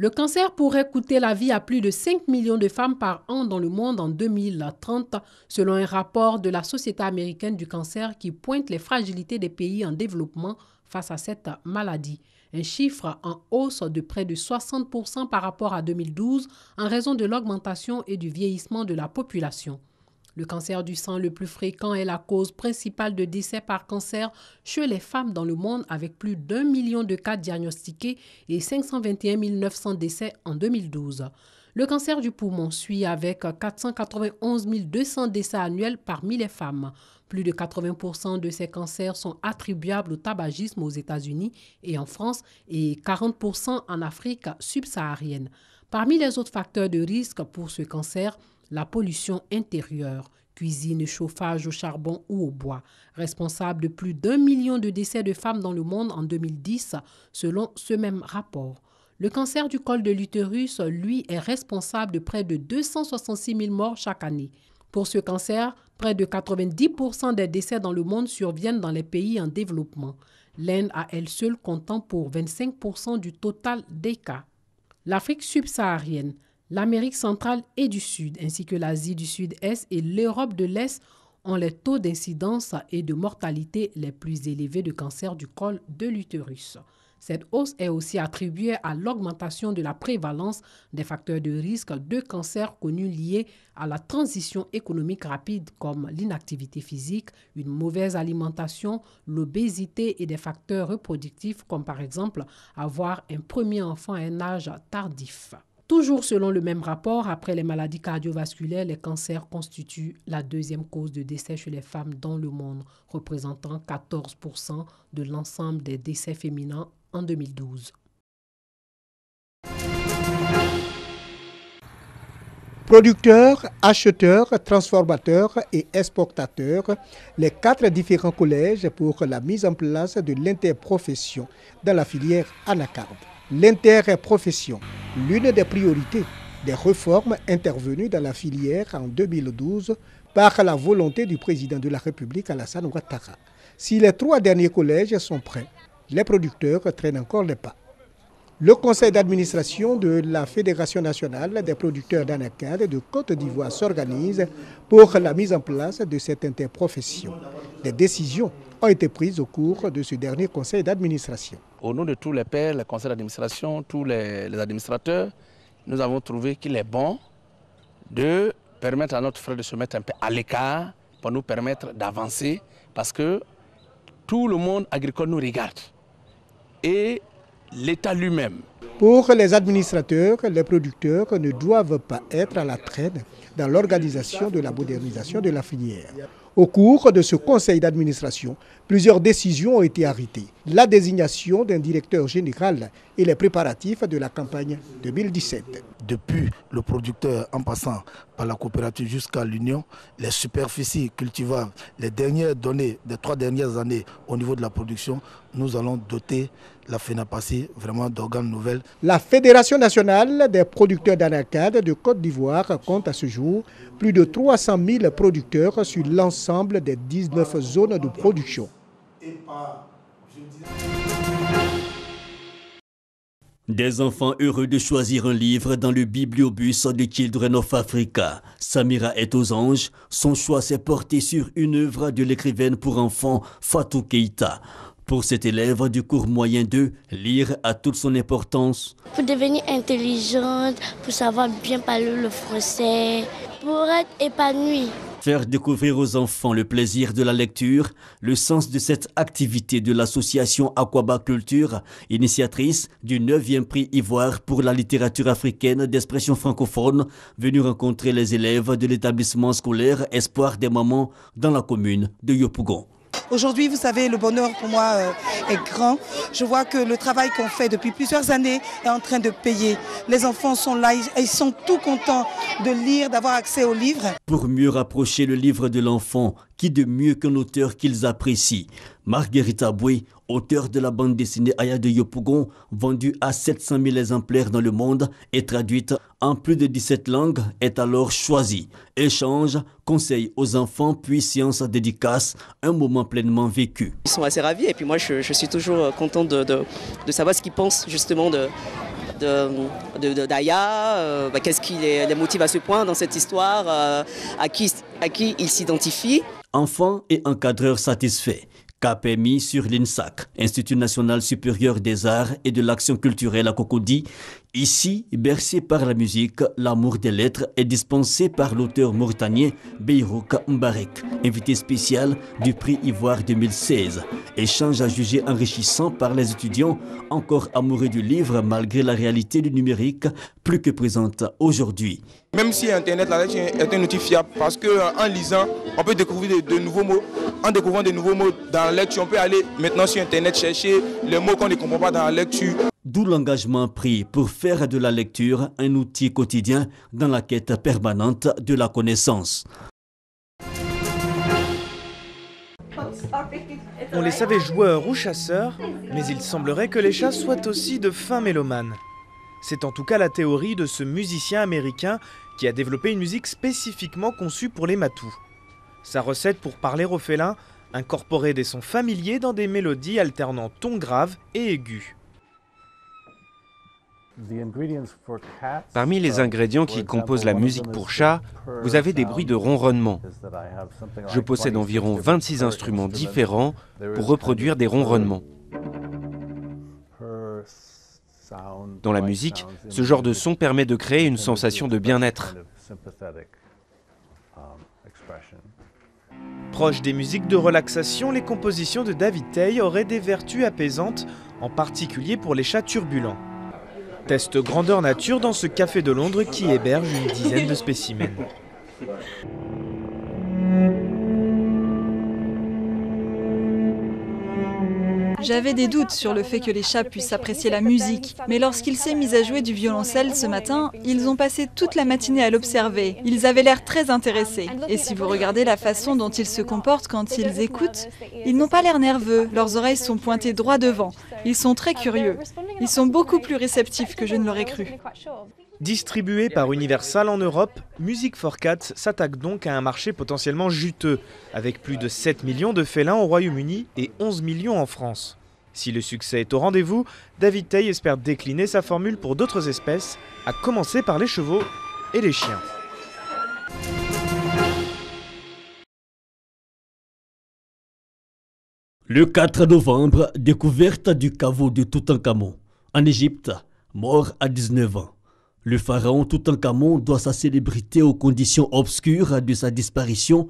Le cancer pourrait coûter la vie à plus de 5 millions de femmes par an dans le monde en 2030, selon un rapport de la Société américaine du cancer qui pointe les fragilités des pays en développement face à cette maladie. Un chiffre en hausse de près de 60% par rapport à 2012 en raison de l'augmentation et du vieillissement de la population. Le cancer du sang le plus fréquent est la cause principale de décès par cancer chez les femmes dans le monde avec plus d'1 million de cas diagnostiqués et 521 900 décès en 2012. Le cancer du poumon suit avec 491 200 décès annuels parmi les femmes. Plus de 80% de ces cancers sont attribuables au tabagisme aux États-Unis et en France et 40% en Afrique subsaharienne. Parmi les autres facteurs de risque pour ce cancer, la pollution intérieure, cuisine et chauffage au charbon ou au bois, responsable de plus d'1 million de décès de femmes dans le monde en 2010, selon ce même rapport. Le cancer du col de l'utérus, lui, est responsable de près de 266 000 morts chaque année. Pour ce cancer, près de 90% des décès dans le monde surviennent dans les pays en développement. L'Inde à elle seule comptant pour 25% du total des cas. L'Afrique subsaharienne, l'Amérique centrale et du Sud, ainsi que l'Asie du Sud-Est et l'Europe de l'Est ont les taux d'incidence et de mortalité les plus élevés de cancer du col de l'utérus. Cette hausse est aussi attribuée à l'augmentation de la prévalence des facteurs de risque de cancer connus liés à la transition économique rapide comme l'inactivité physique, une mauvaise alimentation, l'obésité et des facteurs reproductifs comme par exemple avoir un premier enfant à un âge tardif. Toujours selon le même rapport, après les maladies cardiovasculaires, les cancers constituent la deuxième cause de décès chez les femmes dans le monde, représentant 14% de l'ensemble des décès féminins en 2012. Producteurs, acheteurs, transformateurs et exportateurs, les 4 différents collèges pour la mise en place de l'interprofession dans la filière anacarde. L'interprofession, l'une des priorités des réformes intervenues dans la filière en 2012 par la volonté du président de la République Alassane Ouattara. Si les 3 derniers collèges sont prêts, les producteurs traînent encore les pas. Le conseil d'administration de la Fédération nationale des producteurs d'anacarde de Côte d'Ivoire s'organise pour la mise en place de cette interprofession. Des décisions ont été prises au cours de ce dernier conseil d'administration. Au nom de tous les pairs, les conseils d'administration, tous les administrateurs, nous avons trouvé qu'il est bon de permettre à notre frère de se mettre un peu à l'écart pour nous permettre d'avancer parce que tout le monde agricole nous regarde et l'État lui-même. Pour les administrateurs, les producteurs ne doivent pas être à la traîne dans l'organisation de la modernisation de la filière. Au cours de ce conseil d'administration, plusieurs décisions ont été arrêtées. La désignation d'un directeur général et les préparatifs de la campagne 2017. Depuis le producteur en passant par la coopérative jusqu'à l'Union, les superficies cultivables, les dernières données des 3 dernières années au niveau de la production, nous allons doter la FENAPACI vraiment d'organes nouvelles. La Fédération nationale des producteurs d'anacarde de Côte d'Ivoire compte à ce jour plus de 300 000 producteurs sur l'ensemble des 19 zones de production. Des enfants heureux de choisir un livre dans le bibliobus de Children of Africa. Samira est aux anges. Son choix s'est porté sur une œuvre de l'écrivaine pour enfants Fatou Keïta. Pour cet élève du cours moyen 2, lire a toute son importance. Pour devenir intelligente, pour savoir bien parler le français, pour être épanouie. Faire découvrir aux enfants le plaisir de la lecture, le sens de cette activité de l'association Aquaba Culture, initiatrice du 9e prix Ivoire pour la littérature africaine d'expression francophone, venu rencontrer les élèves de l'établissement scolaire Espoir des mamans dans la commune de Yopougon. Aujourd'hui, vous savez, le bonheur pour moi est grand. Je vois que le travail qu'on fait depuis plusieurs années est en train de payer. Les enfants sont là, ils sont tout contents de lire, d'avoir accès aux livres. Pour mieux rapprocher le livre de l'enfant, qui de mieux qu'un auteur qu'ils apprécient? Marguerita Boué, auteur de la bande dessinée Aya de Yopougon, vendue à 700 000 exemplaires dans le monde et traduite en plus de 17 langues, est alors choisie. Échange, conseils aux enfants, puis séance dédicace, un moment pleinement vécu. Ils sont assez ravis et puis moi je suis toujours content de savoir ce qu'ils pensent justement d'Aya, qu'est-ce qui les motive à ce point dans cette histoire, à qui ils s'identifient. Enfants et encadreurs satisfaits. Cap est mis sur l'INSAC, Institut national supérieur des arts et de l'action culturelle à Cocody. Ici, bercé par la musique, l'amour des lettres est dispensé par l'auteur mauritanien Beyrouk Mbarek, invité spécial du prix Ivoire 2016. Échange à juger enrichissant par les étudiants, encore amoureux du livre malgré la réalité du numérique plus que présente aujourd'hui. Même si Internet, la lecture est un outil fiable parce qu'en lisant, on peut découvrir de nouveaux mots. En découvrant de nouveaux mots dans la lecture, on peut aller maintenant sur Internet chercher les mots qu'on ne comprend pas dans la lecture. D'où l'engagement pris pour faire de la lecture un outil quotidien dans la quête permanente de la connaissance. On les savait joueurs ou chasseurs, mais il semblerait que les chats soient aussi de fins mélomanes. C'est en tout cas la théorie de ce musicien américain qui a développé une musique spécifiquement conçue pour les matous. Sa recette pour parler aux félins, incorporer des sons familiers dans des mélodies alternant tons graves et aigus. Parmi les ingrédients qui composent la musique pour chat, vous avez des bruits de ronronnement. Je possède environ 26 instruments différents pour reproduire des ronronnements. Dans la musique, ce genre de son permet de créer une sensation de bien-être. Proche des musiques de relaxation, les compositions de David Tay auraient des vertus apaisantes, en particulier pour les chats turbulents. Test grandeur nature dans ce café de Londres qui héberge une dizaine de spécimens. J'avais des doutes sur le fait que les chats puissent apprécier la musique, mais lorsqu'il s'est mis à jouer du violoncelle ce matin, ils ont passé toute la matinée à l'observer. Ils avaient l'air très intéressés. Et si vous regardez la façon dont ils se comportent quand ils écoutent, ils n'ont pas l'air nerveux, leurs oreilles sont pointées droit devant. Ils sont très curieux. Ils sont beaucoup plus réceptifs que je ne l'aurais cru. Distribué par Universal en Europe, Music for Cats s'attaque donc à un marché potentiellement juteux, avec plus de 7 millions de félins au Royaume-Uni et 11 millions en France. Si le succès est au rendez-vous, David Tay espère décliner sa formule pour d'autres espèces, à commencer par les chevaux et les chiens. Le 4 novembre, découverte du caveau de Toutankhamon. En Égypte, mort à 19 ans. Le pharaon Toutankhamon doit sa célébrité aux conditions obscures de sa disparition,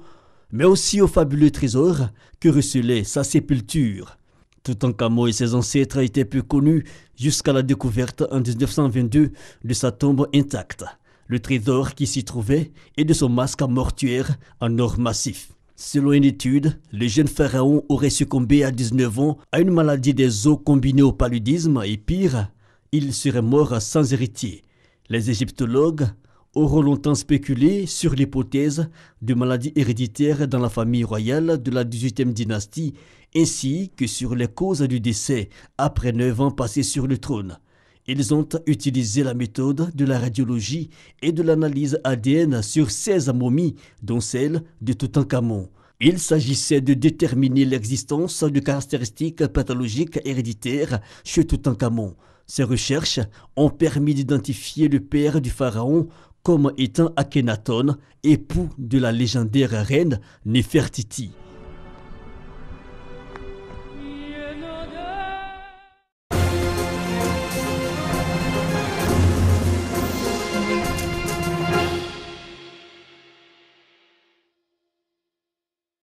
mais aussi aux fabuleux trésors que recelait sa sépulture. Toutankhamon et ses ancêtres étaient peu connus jusqu'à la découverte en 1922 de sa tombe intacte, le trésor qui s'y trouvait et de son masque mortuaire en or massif. Selon une étude, le jeune pharaon aurait succombé à 19 ans à une maladie des os combinée au paludisme et pire, il serait mort sans héritier. Les égyptologues auront longtemps spéculé sur l'hypothèse de maladie héréditaire dans la famille royale de la 18e dynastie, ainsi que sur les causes du décès après 9 ans passés sur le trône. Ils ont utilisé la méthode de la radiologie et de l'analyse ADN sur 16 momies, dont celle de Toutankhamon. Il s'agissait de déterminer l'existence de caractéristiques pathologiques héréditaires chez Toutankhamon. Ces recherches ont permis d'identifier le père du pharaon comme étant Akhenaton, époux de la légendaire reine Néfertiti.